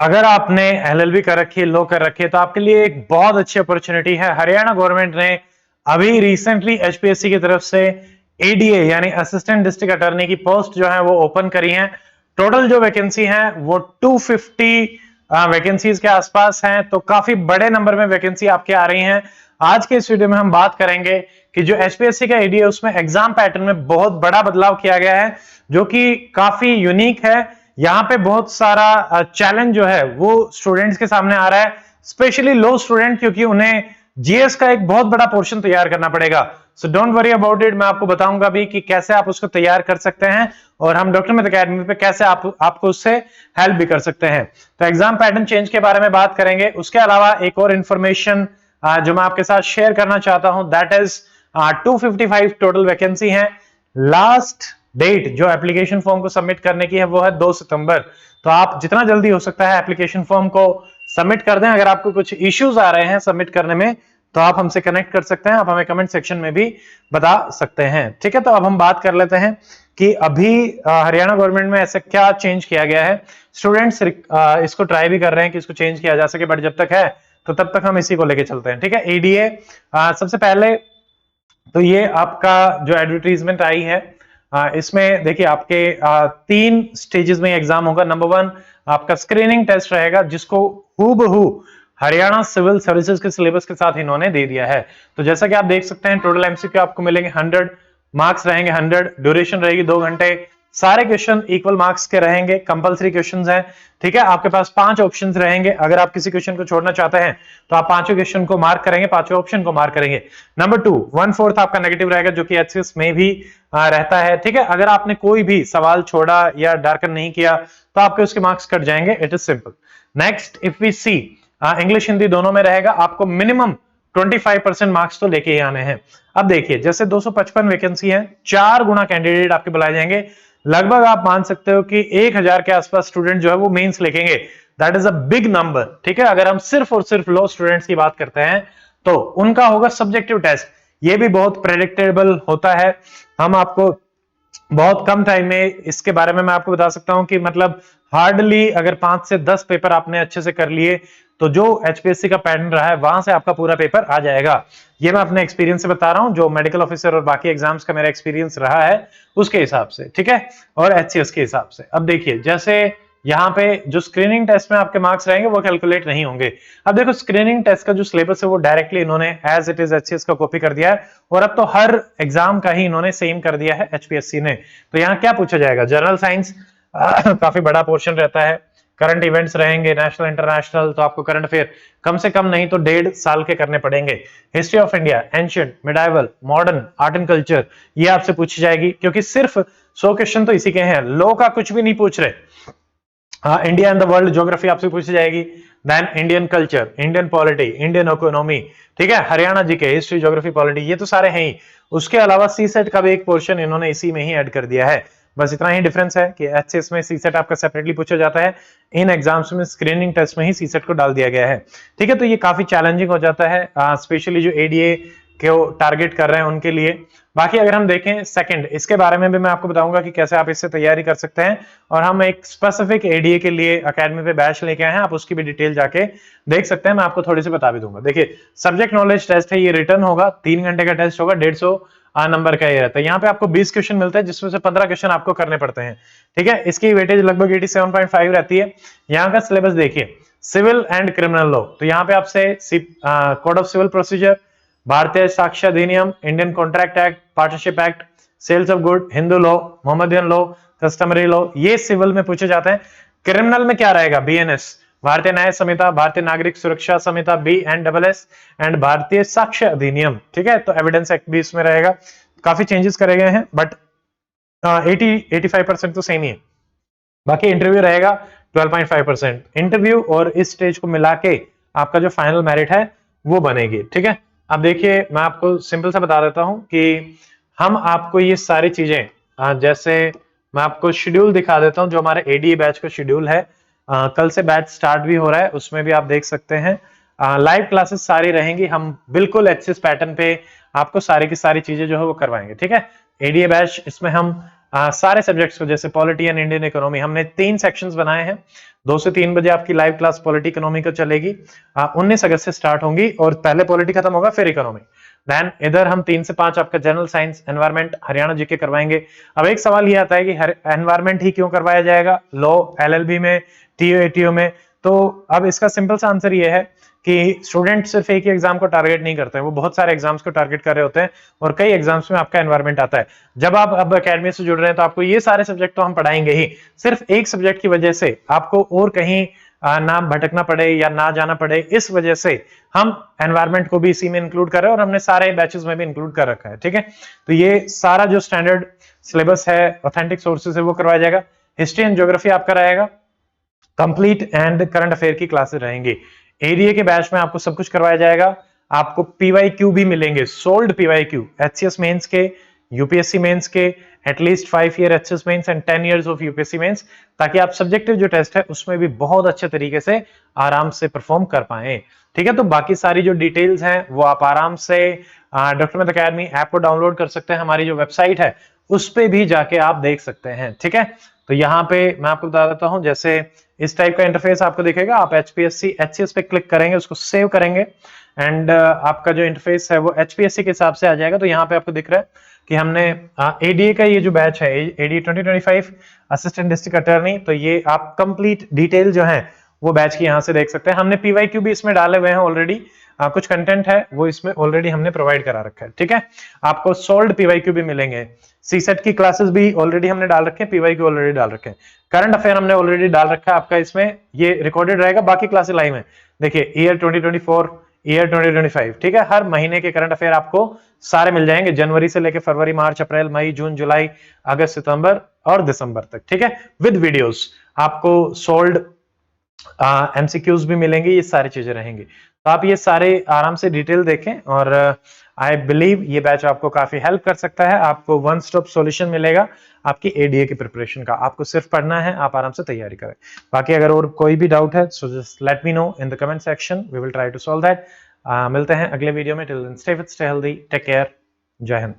अगर आपने एलएलबी कर रखी है, लो कर रखी है, तो आपके लिए एक बहुत अच्छी अपॉर्चुनिटी है। हरियाणा गवर्नमेंट ने अभी रिसेंटली एचपीएससी की तरफ से एडीए यानी असिस्टेंट डिस्ट्रिक्ट अटॉर्नी की पोस्ट जो है वो ओपन करी है। टोटल जो वैकेंसी है वो 250 वैकेंसीज के आसपास हैं, तो काफी बड़े नंबर में वैकेंसी आपके आ रही हैं। आज के इस वीडियो में हम बात करेंगे कि जो एचपीएससी का एडीए उसमें एग्जाम पैटर्न में बहुत बड़ा बदलाव किया गया है, जो कि काफी यूनिक है। यहाँ पे बहुत सारा चैलेंज जो है वो स्टूडेंट्स के सामने आ रहा है, स्पेशली लो स्टूडेंट, क्योंकि उन्हें जीएस का एक बहुत बड़ा पोर्शन तैयार करना पड़ेगा। So don't worry about it, मैं आपको बताऊंगा भी कि कैसे आप उसको तैयार कर सकते हैं और हम डॉक्टर मित अकेडमी पे कैसे आपको उससे हेल्प भी कर सकते हैं। तो एग्जाम पैटर्न चेंज के बारे में बात करेंगे। उसके अलावा एक और इंफॉर्मेशन जो मैं आपके साथ शेयर करना चाहता हूं, दैट इज 255 टोटल वैकेंसी है। लास्ट डेट जो एप्लीकेशन फॉर्म को सबमिट करने की है वो है 2 सितंबर। तो आप जितना जल्दी हो सकता है एप्लीकेशन फॉर्म को सबमिट कर दें। अगर आपको कुछ इश्यूज आ रहे हैं सबमिट करने में तो आप हमसे कनेक्ट कर सकते हैं, आप हमें कमेंट सेक्शन में भी बता सकते हैं। ठीक है, तो अब हम बात कर लेते हैं कि अभी हरियाणा गवर्नमेंट में ऐसा क्या चेंज किया गया है। स्टूडेंट्स इसको ट्राई भी कर रहे हैं कि इसको चेंज किया जा सके, बट जब तक है तो तब तक हम इसी को लेके चलते हैं। ठीक है, एडीए सबसे पहले तो ये आपका जो एडवर्टीजमेंट आई है, इसमें देखिए आपके 3 स्टेजेस में एग्जाम होगा। नंबर 1 आपका स्क्रीनिंग टेस्ट रहेगा, जिसको हूबहू हरियाणा सिविल सर्विसेज के सिलेबस के साथ इन्होंने दे दिया है। तो जैसा कि आप देख सकते हैं टोटल एमसीक्यू आपको मिलेंगे 100, मार्क्स रहेंगे 100, ड्यूरेशन रहेगी 2 घंटे। सारे क्वेश्चन इक्वल मार्क्स के रहेंगे, कंपलसरी क्वेश्चंस हैं। ठीक है, आपके पास 5 ऑप्शंस रहेंगे। अगर आप किसी क्वेश्चन को छोड़ना चाहते हैं तो आप 5 क्वेश्चन को मार्क करेंगे, 5 ऑप्शन को मार्क करेंगे। नंबर 2 1/4 आपका नेगेटिव रहेगा, जो कि एचसीएस में भी रहता है। ठीक है, अगर आपने कोई भी सवाल छोड़ा या डार्कन नहीं किया तो आपके उसके मार्क्स कट जाएंगे। It is simple. Next, if we see English Hindi दोनों में रहेगा, आपको मिनिमम 25% मार्क्स तो लेके ही आने हैं। अब देखिए, जैसे 255 वैकेंसी है, 4 गुना कैंडिडेट आपके बुलाए जाएंगे। लगभग आप मान सकते हो कि 1000 के आसपास स्टूडेंट जो है वो मेंस लिखेंगे। That is a big number. ठीक है, अगर हम सिर्फ और सिर्फ लो स्टूडेंट्स की बात करते हैं तो उनका होगा सब्जेक्टिव टेस्ट। ये भी बहुत प्रेडिक्टेबल होता है। हम आपको बहुत कम टाइम में इसके बारे में मैं आपको बता सकता हूं कि मतलब हार्डली अगर 5 से 10 पेपर आपने अच्छे से कर लिए तो जो एचपीएससी का पैटर्न रहा है वहां से आपका पूरा पेपर आ जाएगा। ये मैं अपने एक्सपीरियंस से बता रहा हूं, जो मेडिकल ऑफिसर और बाकी एग्जाम्स का मेरा एक्सपीरियंस रहा है उसके हिसाब से। ठीक है, और एचसीएस के हिसाब से। अब देखिए, जैसे यहाँ पे जो स्क्रीनिंग टेस्ट में आपके मार्क्स रहेंगे वो कैलकुलेट नहीं होंगे। अब देखो, स्क्रीनिंग टेस्ट का जो सिलेबस है वो डायरेक्टली इन्होंने एज इट इज एचसीएस का कॉपी कर दिया है, और अब तो हर एग्जाम का ही इन्होंने सेम कर दिया है एचपीएससी ने। तो यहाँ क्या पूछा जाएगा? जनरल साइंस काफी बड़ा पोर्शन रहता है। करंट इवेंट्स रहेंगे, नेशनल इंटरनेशनल, तो आपको करंट अफेयर कम से कम नहीं तो 1.5 साल के करने पड़ेंगे। History of India, ancient, medieval, modern, art and culture, ये आपसे पूछी जाएगी, क्योंकि सिर्फ 100 क्वेश्चन तो इसी के हैं। लो का कुछ भी नहीं पूछ रहे। India and the world geography आपसे पूछी जाएगी। Then Indian culture, Indian polity, Indian economy. ठीक है, Haryana GK, history, geography, polity, ये तो सारे हैं ही। उसके अलावा सी सेट का भी एक पोर्शन इन्होंने इसी में ही ऐड कर दिया है। बस इतना ही डिफरेंस है कि एचएस में सी सेट आपका सेपरेटली पूछा जाता है, इन एग्जाम्स में स्क्रीनिंग टेस्ट में ही सी सेट को डाल दिया गया है। ठीक है, तो ये काफी चैलेंजिंग हो जाता है, स्पेशली जो एडीए को टारगेट कर रहे हैं उनके लिए। बाकी अगर हम देखें सेकंड, इसके बारे में भी मैं आपको बताऊंगा कि कैसे आप इससे तैयारी कर सकते हैं, और हम एक स्पेसिफिक एडीए के लिए एकेडमी पे बैच लेके आए हैं, आप उसकी भी डिटेल जाके देख सकते हैं। मैं आपको थोड़ी सी बता भी दूंगा। देखिए, सब्जेक्ट नॉलेज टेस्ट है, ये रिटर्न होगा, 3 घंटे का टेस्ट होगा, 150 नंबर का ये रहता है। यहाँ पे आपको 20 क्वेश्चन मिलते हैं, जिसमें से 15 क्वेश्चन आपको करने पड़ते हैं। ठीक है, इसकी वेटेज लगभग 87.5 रहती है। यहाँ का सिलेबस देखिए, सिविल एंड क्रिमिनल लॉ, तो यहाँ पे आपसे कोड ऑफ सिविल प्रोसीजर, भारतीय साक्ष्य अधिनियम, Indian contract act, partnership act, sales of good, Hindu law, Mohammedan law, customary law, ये सिविल में पूछे जाते हैं। क्रिमिनल में क्या रहेगा? बीएनएस, भारतीय न्याय संहिता, भारतीय नागरिक सुरक्षा संहिता BNSS, एंड भारतीय साक्ष्य अधिनियम। ठीक है, तो एविडेंस एक्ट भी इसमें रहेगा। काफी चेंजेस करे गए हैं, बट 85% तो सेम ही है। बाकी इंटरव्यू रहेगा 12.5%। इंटरव्यू और इस स्टेज को मिला के आपका जो फाइनल मेरिट है वो बनेगी। ठीक है, अब देखिए, मैं आपको सिंपल सा बता देता हूं कि हम आपको ये सारी चीजें, जैसे मैं आपको शेड्यूल दिखा देता हूं, जो हमारे एडीए बैच का शेड्यूल है। कल से बैच स्टार्ट भी हो रहा है, उसमें भी आप देख सकते हैं। लाइव क्लासेस सारी रहेंगी, हम बिल्कुल एक्सेस पैटर्न पे आपको सारी की सारी चीजें जो है वो करवाएंगे। ठीक है, एडीए बैच, इसमें हम सारे सब्जेक्ट्स को, जैसे पॉलिटी एंड इंडियन इकोनॉमी, हमने 3 सेक्शंस बनाए हैं। 2 से 3 बजे आपकी लाइव क्लास पॉलिटी इकोनॉमी को चलेगी, 19 अगस्त से स्टार्ट होंगी, और पहले पॉलिटी खत्म होगा फिर इकोनॉमी। देन इधर हम 3 से 5 आपका general science, environment, Haryana GK करवाएंगे। अब एक सवाल ये आता है कि एनवायरमेंट ही क्यों करवाया जाएगा लॉ, एलएलबी में, टीओ एटीओ में? तो अब इसका सिंपल सा आंसर ये है कि स्टूडेंट सिर्फ एक ही एग्जाम को टारगेट नहीं करते हैं, वो बहुत सारे एग्जाम्स को टारगेट कर रहे होते हैं, और कई एग्जाम्स में आपका एनवायरमेंट आता है। जब आप अब एकेडमी से जुड़ रहे हैं तो आपको ये सारे सब्जेक्ट तो हम पढ़ाएंगे ही, सिर्फ एक सब्जेक्ट की वजह से आपको और कहीं ना भटकना पड़े या ना जाना पड़े, इस वजह से हम एनवायरमेंट को भी इसी में इंक्लूड कर रहे हैं, और हमने सारे बैचेस में भी इंक्लूड कर रखा है। ठीक है, तो ये सारा जो स्टैंडर्ड सिलेबस है, ऑथेंटिक सोर्सेज है, वो करवाया जाएगा। हिस्ट्री एंड ज्योग्राफी आपका रहेगा, कंप्लीट एंड करंट अफेयर की क्लासेस रहेंगी। एडीए के बैच में आपको सब कुछ करवाया जाएगा। आपको पीवाईक्यू भी मिलेंगे, सोल्ड पीवाईक्यू, एचसीएस मेंस के, यूपीएससी मेंस के, at least 5 year HS mains and 10 years of UPSC mains, ताकि आप सब्जेक्टिव जो टेस्ट है उसमें भी बहुत अच्छे तरीके से आराम से परफॉर्म कर पाए। ठीक है, तो बाकी सारी जो डिटेल्स हैं वो आप आराम से डॉक्टर मेथ अकेडमी ऐप को डाउनलोड कर सकते हैं, हमारी जो वेबसाइट है उस पे भी जाके आप देख सकते हैं। ठीक है, तो यहाँ पे मैं आपको बता देता हूँ, जैसे इस टाइप का इंटरफेस आपको दिखेगा, आप एचपीएससी एचसीएस पे क्लिक करेंगे, उसको सेव करेंगे, एंड आपका जो इंटरफेस है वो एचपीएससी के हिसाब से आ जाएगा। तो यहाँ पे आपको दिख रहा है कि हमने एडीए का ये जो बैच है, एडीए 2025 असिस्टेंट डिस्ट्रिक्ट अटॉर्नी, तो ये आप कंप्लीट डिटेल जो है वो बैच की यहाँ से देख सकते हैं। हमने पीवाईक्यू भी इसमें डाले हुए हैं ऑलरेडी, कुछ कंटेंट है वो इसमें ऑलरेडी हमने प्रोवाइड करा रखा है। ठीक है, आपको सोल्ड पीवाईक्यू भी मिलेंगे, सीसेट की क्लासेस भी ऑलरेडी हमने डाल रखे हैं, पीवाईक्यू ऑलरेडी डाल रखे हैं, करंट अफेयर हमने ऑलरेडी डाल रखा है आपका, इसमें ये रिकॉर्डेड रहेगा, बाकी क्लासेस लाइव है। देखिए ईयर 2024, ईयर 2025, ठीक है, हर महीने के करंट अफेयर आपको सारे मिल जाएंगे, जनवरी से लेकर फरवरी, मार्च, अप्रैल, मई, जून, जुलाई, अगस्त, सितंबर और दिसंबर तक। ठीक है, विद वीडियोस, आपको सोल्ड एमसीक्यूज भी मिलेंगे, ये सारी चीजें रहेंगी। तो आप ये सारे आराम से डिटेल देखें, और आई बिलीव ये बैच आपको काफी हेल्प कर सकता है। आपको वन स्टॉप सॉल्यूशन मिलेगा आपकी एडीए की प्रिपरेशन का, आपको सिर्फ पढ़ना है, आप आराम से तैयारी करें। बाकी अगर और कोई भी डाउट है so just let me know in the comment section, we will try to solve that. मिलते हैं अगले वीडियो में, till then stay fit, stay healthy, take care, Jai Hind.